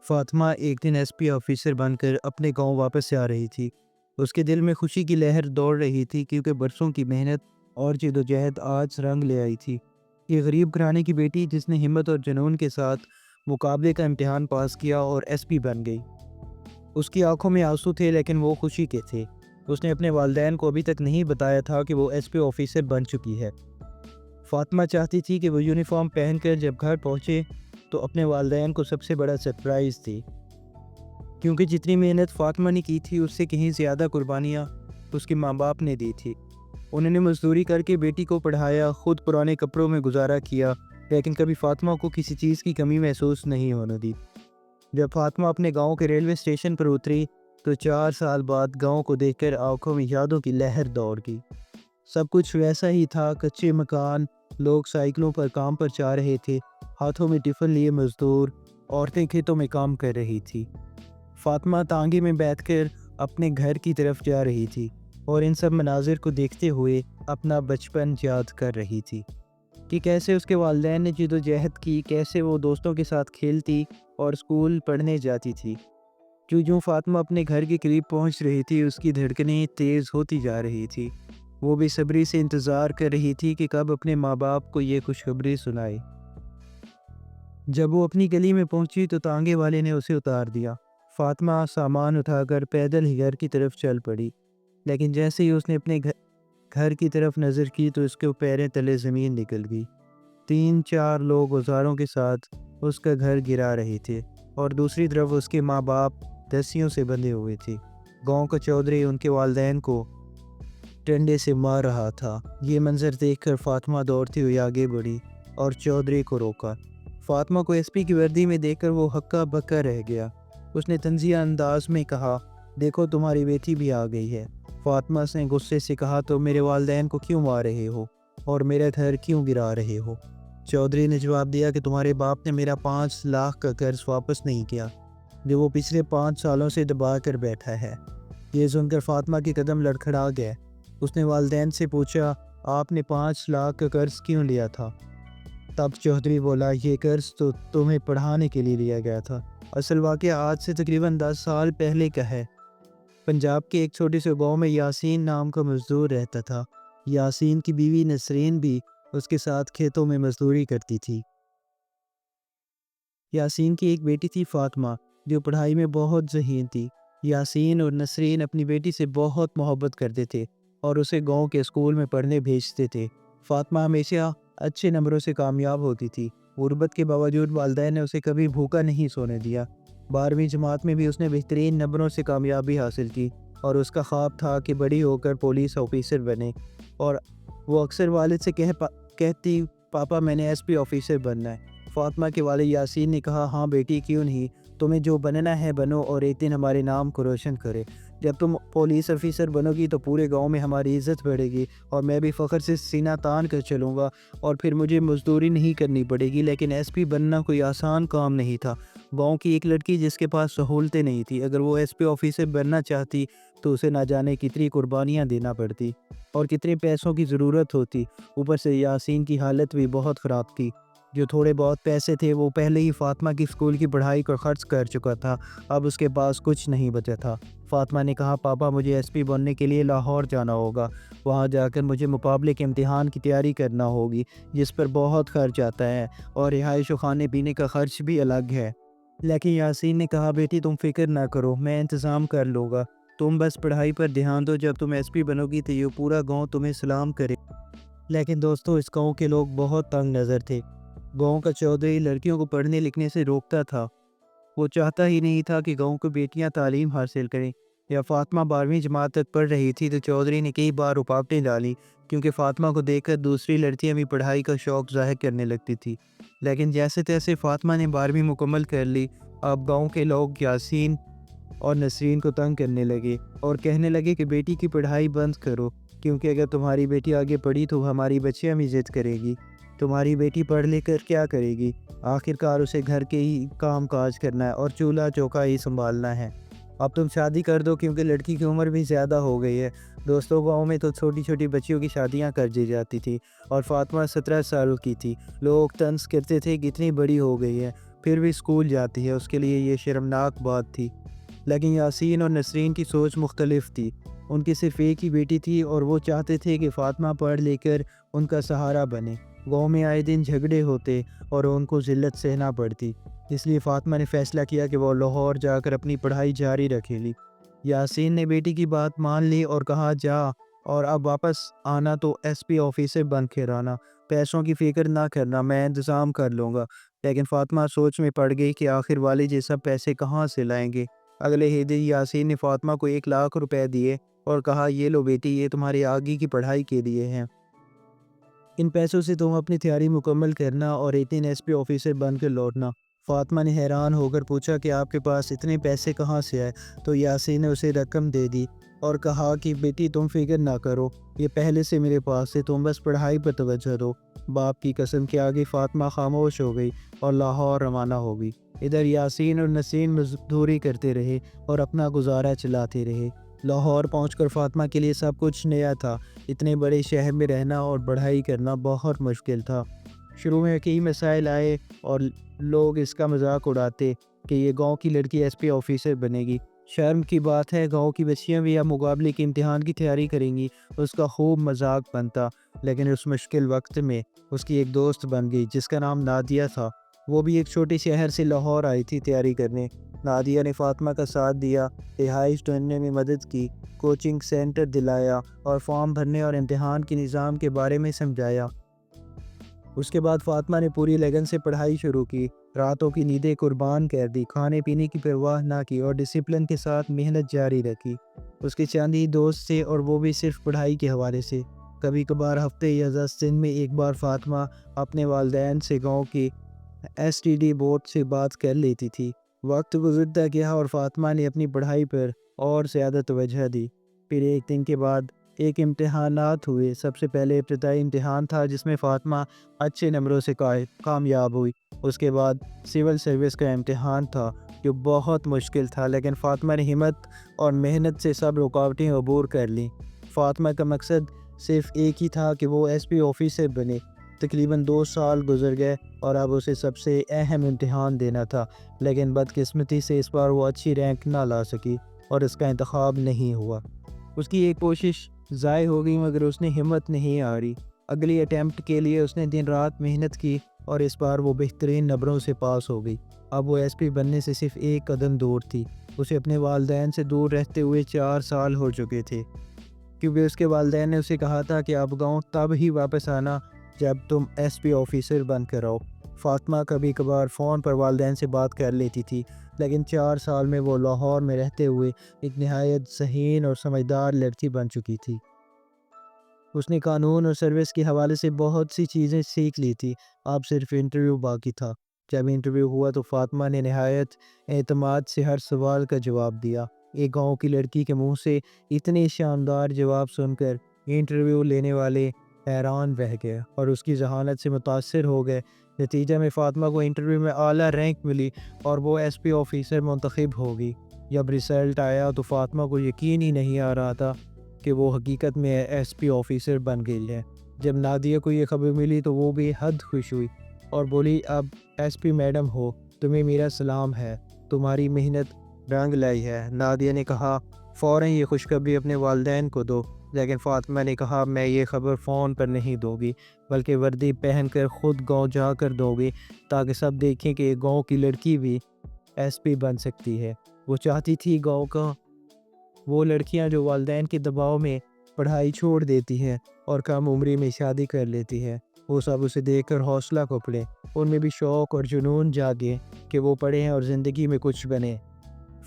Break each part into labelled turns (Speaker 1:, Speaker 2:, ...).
Speaker 1: فاطمہ ایک دن S P officer بن کر اپنے گاؤں واپس سے آ رہی تھی۔ اس کے دل میں خوشی کی لہر دوڑ رہی تھی کیونکہ برسوں کی محنت اور جدوجہد آج رنگ لے آئی تھی۔ یہ غریب گھرانے کی بیٹی جس نے ہمت اور جنون کے ساتھ مقابلے کا امتحان پاس کیا اور ایس پی بن گئی۔ اس کی آنکھوں میں آنسو تھے لیکن وہ خوشی کے تھے۔ اس نے اپنے والدین کو ابھی تک نہیں بتایا تھا کہ وہ ایس پی آفیسر بن چکی ہے۔ فاطمہ چاہتی تھی کہ وہ یونیفارم پہن کر جب گھر پہنچے تو اپنے والدین کو سب سے بڑا سرپرائز دی، کیونکہ جتنی محنت فاطمہ نے کی تھی اس سے کہیں زیادہ قربانیاں اس کے ماں باپ نے دی تھی۔ انہوں نے مزدوری کر کے بیٹی کو پڑھایا، خود پرانے کپڑوں میں گزارا کیا، لیکن کبھی فاطمہ کو کسی چیز کی کمی محسوس نہیں ہونے دی۔ جب فاطمہ اپنے گاؤں کے ریلوے اسٹیشن پر اتری تو 4 سال بعد گاؤں کو دیکھ کر آنکھوں میں یادوں کی لہر دوڑ گئی۔ سب کچھ ویسا ہی تھا، کچے مکان، لوگ سائیکلوں پر کام پر جا رہے تھے، ہاتھوں میں ٹفن لیے مزدور، عورتیں کھیتوں میں کام کر رہی تھی۔ فاطمہ تانگے میں بیٹھ کر اپنے گھر کی طرف جا رہی تھی اور ان سب مناظر کو دیکھتے ہوئے اپنا بچپن یاد کر رہی تھی کہ کیسے اس کے والدین نے جدوجہد کی، کیسے وہ دوستوں کے ساتھ کھیلتی اور اسکول پڑھنے جاتی تھی۔ جو فاطمہ اپنے گھر کے قریب پہنچ رہی تھی اس کی دھڑکنیں تیز ہوتی جا رہی تھی۔ وہ بے صبری سے انتظار کر رہی تھی کہ کب اپنے ماں باپ کو یہ خوشخبری سنائے۔ جب وہ اپنی گلی میں پہنچی تو تانگے والے نے اسے اتار دیا۔ فاطمہ سامان اٹھا کر پیدل ہی گھر کی طرف چل پڑی، لیکن جیسے ہی اس نے اپنے گھر کی طرف نظر کی تو اس کے پیروں تلے زمین نکل گئی۔ 3-4 لوگ اوزاروں کے ساتھ اس کا گھر گرا رہے تھے اور دوسری طرف اس کے ماں باپ رسیوں سے بندھے ہوئے تھے۔ گاؤں کا چودھری ان کے والدین کو ڈنڈے سے مار رہا تھا۔ یہ منظر دیکھ کر فاطمہ دوڑتی ہوئی آگے بڑھی اور چودھری کو روکا۔ فاطمہ کو ایس پی کی وردی میں دیکھ کر وہ ہکا بکا رہ گیا۔ اس نے طنزیہ انداز میں کہا، دیکھو تمہاری بیٹی بھی آ گئی ہے۔ فاطمہ نے غصے سے کہا، تو میرے والدین کو کیوں مار رہے ہو اور میرا گھر کیوں گرا رہے ہو؟ چودھری نے جواب دیا کہ تمہارے باپ نے میرا 5 لاکھ کا قرض واپس نہیں کیا جو وہ پچھلے 5 سالوں سے دبا کر بیٹھا ہے۔ یہ سن کر فاطمہ کے قدم لڑکھڑا گئے۔ اس نے والدین سے پوچھا، آپ نے 5 لاکھ کا قرض کیوں لیا تھا؟ تب چودھری بولا، یہ قرض تو تمہیں پڑھانے کے لیے لیا گیا تھا۔ اصل واقعہ آج سے تقریباً 10 سال پہلے کا ہے۔ پنجاب کے ایک چھوٹے سے گاؤں میں یاسین نام کا مزدور رہتا تھا۔ یاسین کی بیوی نسرین بھی اس کے ساتھ کھیتوں میں مزدوری کرتی تھی۔ یاسین کی ایک بیٹی تھی فاطمہ، جو پڑھائی میں بہت ذہین تھی۔ یاسین اور نسرین اپنی بیٹی سے بہت محبت کرتے تھے اور اسے گاؤں کے اسکول میں پڑھنے بھیجتے تھے۔ فاطمہ ہمیشہ اچھے نمبروں سے کامیاب ہوتی تھی۔ غربت کے باوجود والدین نے اسے کبھی بھوکا نہیں سونے دیا۔ 12ویں جماعت میں بھی اس نے بہترین نمبروں سے کامیابی حاصل کی اور اس کا خواب تھا کہ بڑی ہو کر پولیس آفیسر بنے، اور وہ اکثر والد سے کہتی، پاپا میں نے ایس پی آفیسر بننا ہے۔ فاطمہ کے والد یاسین نے کہا، ہاں بیٹی کیوں نہیں، تمہیں جو بننا ہے بنو اور ایک دن ہمارے نام کو روشن کرے۔ جب تم پولیس آفیسر بنو گی تو پورے گاؤں میں ہماری عزت بڑھے گی اور میں بھی فخر سے سینہ تان کر چلوں گا، اور پھر مجھے مزدوری نہیں کرنی پڑے گی۔ لیکن ایس پی بننا کوئی آسان کام نہیں تھا۔ گاؤں کی ایک لڑکی جس کے پاس سہولتیں نہیں تھی، اگر وہ ایس پی آفیسر بننا چاہتی تو اسے نہ جانے کتنی قربانیاں دینا پڑتی اور کتنے پیسوں کی ضرورت ہوتی۔ اوپر سے یاسین کی حالت بھی بہت خراب تھی۔ جو تھوڑے بہت پیسے تھے وہ پہلے ہی فاطمہ کی اسکول کی پڑھائی کو خرچ کر چکا تھا، اب اس کے پاس کچھ نہیں بچا تھا۔ فاطمہ نے کہا، پاپا مجھے ایس پی بننے کے لیے لاہور جانا ہوگا، وہاں جا کر مجھے مقابلے کے امتحان کی تیاری کرنا ہوگی جس پر بہت خرچ آتا ہے، اور رہائش و کھانے پینے کا خرچ بھی الگ ہے۔ لیکن یاسین نے کہا، بیٹی تم فکر نہ کرو، میں انتظام کر لوں گا، تم بس پڑھائی پر دھیان دو، جب تم ایس پی بنو گی تو یہ پورا گاؤں تمہیں سلام کرے۔ لیکن دوستو، اس گاؤں کے لوگ بہت تنگ نظر تھے۔ گاؤں کا چودھری لڑکیوں کو پڑھنے لکھنے سے روکتا تھا۔ وہ چاہتا ہی نہیں تھا کہ گاؤں کی بیٹیاں تعلیم حاصل کریں۔ یا فاطمہ 12ویں جماعت تک پڑھ رہی تھی تو چودھری نے کئی بار رکاوٹیں ڈالی، کیونکہ فاطمہ کو دیکھ کر دوسری لڑکیاں بھی پڑھائی کا شوق ظاہر کرنے لگتی تھی۔ لیکن جیسے تیسے فاطمہ نے 12ویں مکمل کر لی۔ اب گاؤں کے لوگ یاسین اور نسرین کو تنگ کرنے لگے اور کہنے لگے کہ بیٹی کی پڑھائی بند کرو، کیونکہ اگر تمہاری بیٹی آگے پڑھی تو ہماری بچیاں بھی ضد کرے گی۔ تمہاری بیٹی پڑھ لے کر کیا کرے گی؟ آخرکار اسے گھر کے ہی کام کاج کرنا ہے اور چولہا چوکا ہی سنبھالنا ہے۔ اب تم شادی کر دو، کیونکہ لڑکی کی عمر بھی زیادہ ہو گئی ہے۔ دوستوں، گاؤں میں تو چھوٹی چھوٹی بچیوں کی شادیاں کر دی جاتی تھی اور فاطمہ 17 سال کی تھی۔ لوگ طنز کرتے تھے، کتنی بڑی ہو گئی ہے۔ پھر بھی اسکول جاتی ہے۔ اس کے لیے یہ شرمناک بات تھی۔ لیکن یاسین اور نسرین کی سوچ مختلف تھی۔ ان کی صرف ایک ہی بیٹی تھی اور وہ چاہتے تھے کہ فاطمہ پڑھ لے کر ان کا سہارا بنے۔ گاؤں میں آئے دن جھگڑے ہوتے اور ان کو ذلت سہنا پڑتی، اس لیے فاطمہ نے فیصلہ کیا کہ وہ لاہور جا کر اپنی پڑھائی جاری رکھے گی۔ یاسین نے بیٹی کی بات مان لی اور کہا جا اور اب واپس آنا تو ایس پی آفیسر بن کر آنا، پیسوں کی فکر نہ کرنا، میں انتظام کر لوں گا۔ لیکن فاطمہ سوچ میں پڑ گئی کہ آخر والد یہ سب پیسے کہاں سے لائیں گے۔ اگلے ہی دن یاسین نے فاطمہ کو 1 لاکھ روپے دیے اور کہا یہ لو بیٹی، یہ تمہاری آگے کی پڑھائی کے لیے ہیں۔ ان پیسوں سے تم اپنی تیاری مکمل کرنا اور ایک دن ایس پی آفیسر بن کر لوٹنا۔ فاطمہ نے حیران ہو کر پوچھا کہ آپ کے پاس اتنے پیسے کہاں سے آئے؟ تو یاسین نے اسے رقم دے دی اور کہا کہ بیٹی تم فکر نہ کرو، یہ پہلے سے میرے پاس ہے، تم بس پڑھائی پر توجہ دو۔ باپ کی قسم کے آگے فاطمہ خاموش ہو گئی اور لاہور روانہ ہو گئی۔ ادھر یاسین اور نسرین مزدوری کرتے رہے اور اپنا گزارا چلاتے رہے۔ لاہور پہنچ کر فاطمہ کے لیے سب کچھ نیا تھا۔ اتنے بڑے شہر میں رہنا اور پڑھائی کرنا بہت مشکل تھا۔ شروع میں کئی مسائل آئے اور لوگ اس کا مذاق اڑاتے کہ یہ گاؤں کی لڑکی ایس پی آفیسر بنے گی۔ شرم کی بات ہے، گاؤں کی بچیاں بھی اب مقابلے کے امتحان کی تیاری کریں گی، اس کا خوب مذاق بنتا۔ لیکن اس مشکل وقت میں اس کی ایک دوست بن گئی جس کا نام نادیہ تھا۔ وہ بھی ایک چھوٹے شہر سے لاہور آئی تھی تیاری کرنے۔ نادیہ نے فاطمہ کا ساتھ دیا، رہائش ڈھونڈنے میں مدد کی، کوچنگ سینٹر دلایا اور فارم بھرنے اور امتحان کے نظام کے بارے میں سمجھایا۔ اس کے بعد فاطمہ نے پوری لگن سے پڑھائی شروع کی، راتوں کی نیندیں قربان کر دی، کھانے پینے کی پرواہ نہ کی اور ڈسپلن کے ساتھ محنت جاری رکھی۔ اس کے چند ہی دوست تھے اور وہ بھی صرف پڑھائی کے حوالے سے۔ کبھی کبھار ہفتے یا 10 دن میں ایک بار فاطمہ اپنے والدین سے گاؤں کی ایس ٹی ڈی بورڈ سے بات کر لیتی تھی۔ وقت گزرتا گیا اور فاطمہ نے اپنی پڑھائی پر اور زیادہ توجہ دی۔ پھر ایک دن کے بعد ایک امتحانات ہوئے۔ سب سے پہلے ابتدائی امتحان تھا جس میں فاطمہ اچھے نمبروں سے کامیاب ہوئی۔ اس کے بعد سول سروس کا امتحان تھا جو بہت مشکل تھا، لیکن فاطمہ نے ہمت اور محنت سے سب رکاوٹیں عبور کر لیں۔ فاطمہ کا مقصد صرف ایک ہی تھا کہ وہ ایس پی آفیسر بنے۔ تقریباً 2 سال گزر گئے اور اب اسے سب سے اہم امتحان دینا تھا، لیکن بدقسمتی سے اس بار وہ اچھی رینک نہ لا سکی اور اس کا انتخاب نہیں ہوا۔ اس کی ایک کوشش ضائع ہو گئی مگر اس نے ہمت نہیں ہاری۔ اگلی اٹیمپٹ کے لیے اس نے دن رات محنت کی اور اس بار وہ بہترین نمبروں سے پاس ہو گئی۔ اب وہ ایس پی بننے سے صرف ایک قدم دور تھی۔ اسے اپنے والدین سے دور رہتے ہوئے 4 سال ہو چکے تھے، کیونکہ اس کے والدین نے اسے کہا تھا کہ اب گاؤں تب ہی واپس آنا جب تم ایس پی آفیسر بن کر آؤ۔ فاطمہ کبھی کبھار فون پر والدین سے بات کر لیتی تھی، لیکن 4 سال میں وہ لاہور میں رہتے ہوئے ایک نہایت ذہین اور سمجھدار لڑکی بن چکی تھی۔ اس نے قانون اور سروس کے حوالے سے بہت سی چیزیں سیکھ لی تھی، اب صرف انٹرویو باقی تھا۔ جب انٹرویو ہوا تو فاطمہ نے نہایت اعتماد سے ہر سوال کا جواب دیا۔ ایک گاؤں کی لڑکی کے منہ سے اتنے شاندار جواب سن کر انٹرویو لینے والے حیران رہ گئے اور اس کی ذہانت سے متاثر ہو گئے۔ نتیجہ میں فاطمہ کو انٹرویو میں اعلیٰ رینک ملی اور وہ ایس پی آفیسر منتخب ہو گئی۔ جب رزلٹ آیا تو فاطمہ کو یقین ہی نہیں آ رہا تھا کہ وہ حقیقت میں ایس پی آفیسر بن گئی ہے۔ جب نادیہ کو یہ خبر ملی تو وہ بھی حد خوش ہوئی اور بولی اب ایس پی میڈم ہو، تمہیں میرا سلام ہے، تمہاری محنت رنگ لائی ہے۔ نادیہ نے کہا فوراً یہ خوشخبری اپنے والدین کو دو، لیکن فاطمہ نے کہا میں یہ خبر فون پر نہیں دوں گی بلکہ وردی پہن کر خود گاؤں جا کر دوں گی تاکہ سب دیکھیں کہ ایک گاؤں کی لڑکی بھی ایس پی بن سکتی ہے۔ وہ چاہتی تھی گاؤں کا وہ لڑکیاں جو والدین کے دباؤ میں پڑھائی چھوڑ دیتی ہیں اور کم عمری میں شادی کر لیتی ہیں، وہ سب اسے دیکھ کر حوصلہ کو پڑے، ان میں بھی شوق اور جنون جاگے کہ وہ پڑھیں اور زندگی میں کچھ بنیں۔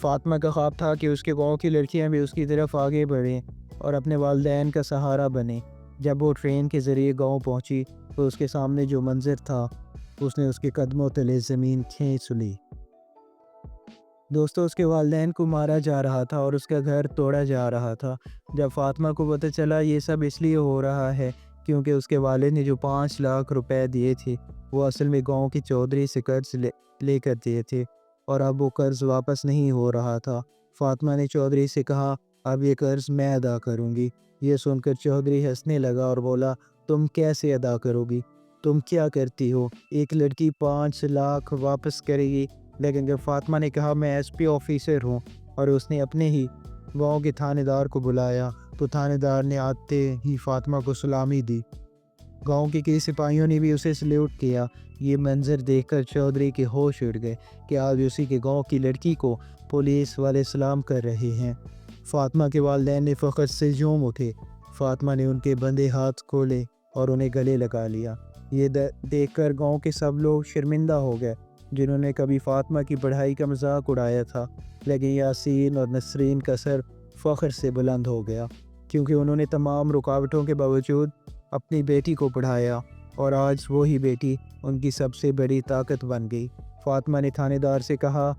Speaker 1: فاطمہ کا خواب تھا کہ اس کے گاؤں کی لڑکیاں بھی اس کی طرف آگے بڑھیں اور اپنے والدین کا سہارا بنیں۔ جب وہ ٹرین کے ذریعے گاؤں پہنچی تو اس کے سامنے جو منظر تھا اس نے اس کے قدموں تلے زمین کھینچ لی۔ دوستوں، اس کے والدین کو مارا جا رہا تھا اور اس کا گھر توڑا جا رہا تھا۔ جب فاطمہ کو پتہ چلا یہ سب اس لیے ہو رہا ہے کیونکہ اس کے والد نے جو 5 لاکھ روپے دیے تھے وہ اصل میں گاؤں کے چودھری سے قرض لے کر دیے تھے اور اب وہ قرض واپس نہیں ہو رہا تھا۔ فاطمہ نے چودھری سے کہا اب یہ قرض میں ادا کروں گی۔ یہ سن کر چودھری ہنسنے لگا اور بولا تم کیسے ادا کرو گی؟ تم کیا کرتی ہو؟ ایک لڑکی 5 لاکھ واپس کرے گی؟ لیکن جب فاطمہ نے کہا میں ایس پی آفیسر ہوں، اور اس نے اپنے ہی گاؤں کے تھانے دار کو بلایا، تو تھانے دار نے آتے ہی فاطمہ کو سلامی دی۔ گاؤں کے کئی سپاہیوں نے بھی اسے سلیوٹ کیا۔ یہ منظر دیکھ کر چودھری کے ہوش اڑ گئے کہ آج اسی کے گاؤں کی لڑکی کو پولیس والے سلام کر رہے ہیں۔ فاطمہ کے والدین نے فخر سے جھوم اٹھے۔ فاطمہ نے ان کے بندھے ہاتھ کھولے اور انہیں گلے لگا لیا۔ یہ دیکھ کر گاؤں کے سب لوگ شرمندہ ہو گئے، جنہوں نے کبھی فاطمہ کی پڑھائی کا مذاق اڑایا تھا، لیکن یاسین اور نسرین کا سر فخر سے بلند ہو گیا، کیونکہ انہوں نے تمام رکاوٹوں کے باوجود اپنی بیٹی کو پڑھایا، اور آج وہی بیٹی ان کی سب سے بڑی طاقت بن گئی۔ فاطمہ نے تھانے دار سے کہا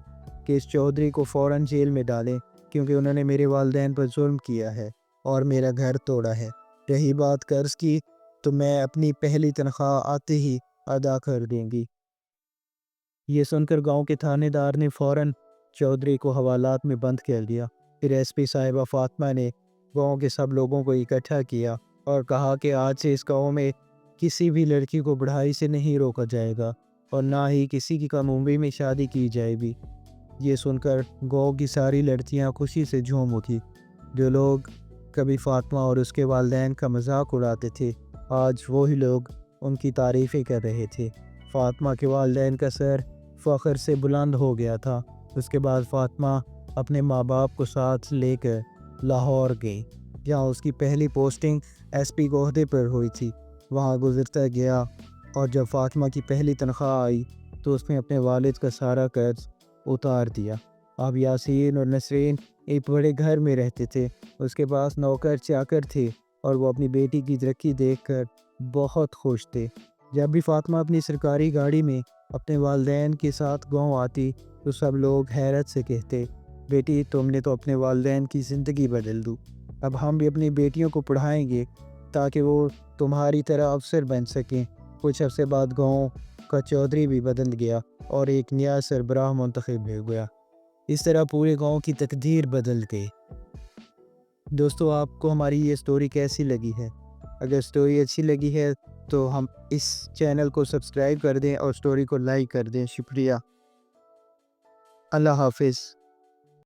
Speaker 1: کہ اس چودھری کو فوراً جیل میں ڈالیں، کیونکہ انہوں نے میرے والدین پر ظلم کیا ہے اور میرا گھر توڑا ہے۔ رہی بات قرض کی، تو میں اپنی پہلی تنخواہ آتے ہی ادا کر دیں گی۔ یہ سن کر گاؤں کے تھانے دار نے فوراً چودھری کو حوالات میں بند کر دیا۔ پھر ایس پی صاحبہ فاطمہ نے گاؤں کے سب لوگوں کو اکٹھا کیا اور کہا کہ آج سے اس گاؤں میں کسی بھی لڑکی کو پڑھائی سے نہیں روکا جائے گا، اور نہ ہی کسی کی کم عمری میں شادی کی جائے گی۔ یہ سن کر گاؤں کی ساری لڑکیاں خوشی سے جھوم اٹھی۔ جو لوگ کبھی فاطمہ اور اس کے والدین کا مذاق اڑاتے تھے، آج وہی لوگ ان کی تعریفیں کر رہے تھے۔ فاطمہ کے والدین کا سر فخر سے بلند ہو گیا تھا۔ اس کے بعد فاطمہ اپنے ماں باپ کو ساتھ لے کر لاہور گئی، جہاں اس کی پہلی پوسٹنگ ایس پی کے عہدے پر ہوئی تھی۔ وہاں گزرتا گیا، اور جب فاطمہ کی پہلی تنخواہ آئی تو اس نے اپنے والد کا سارا قرض اتار دیا۔ اب یاسین اور نسرین ایک بڑے گھر میں رہتے تھے۔ اس کے پاس نوکر چاکر تھے، اور وہ اپنی بیٹی کی ترقی دیکھ کر بہت خوش تھے۔ جب بھی فاطمہ اپنی سرکاری گاڑی میں اپنے والدین کے ساتھ گاؤں آتی تو سب لوگ حیرت سے کہتے، بیٹی تم نے تو اپنے والدین کی زندگی بدل دی۔ اب ہم بھی اپنی بیٹیوں کو پڑھائیں گے تاکہ وہ تمہاری طرح افسر بن سکیں۔ کچھ عرصے بعد گاؤں کا چودھری بھی بدل گیا اور ایک نیا سربراہ منتخب ہو گیا۔ اس طرح پورے گاؤں کی تقدیر بدل گئی۔ دوستو، آپ کو ہماری یہ سٹوری کیسی لگی ہے؟ اگر سٹوری اچھی لگی ہے تو ہم اس چینل کو سبسکرائب کر دیں اور سٹوری کو لائک کر دیں۔ شکریہ۔ اللہ حافظ۔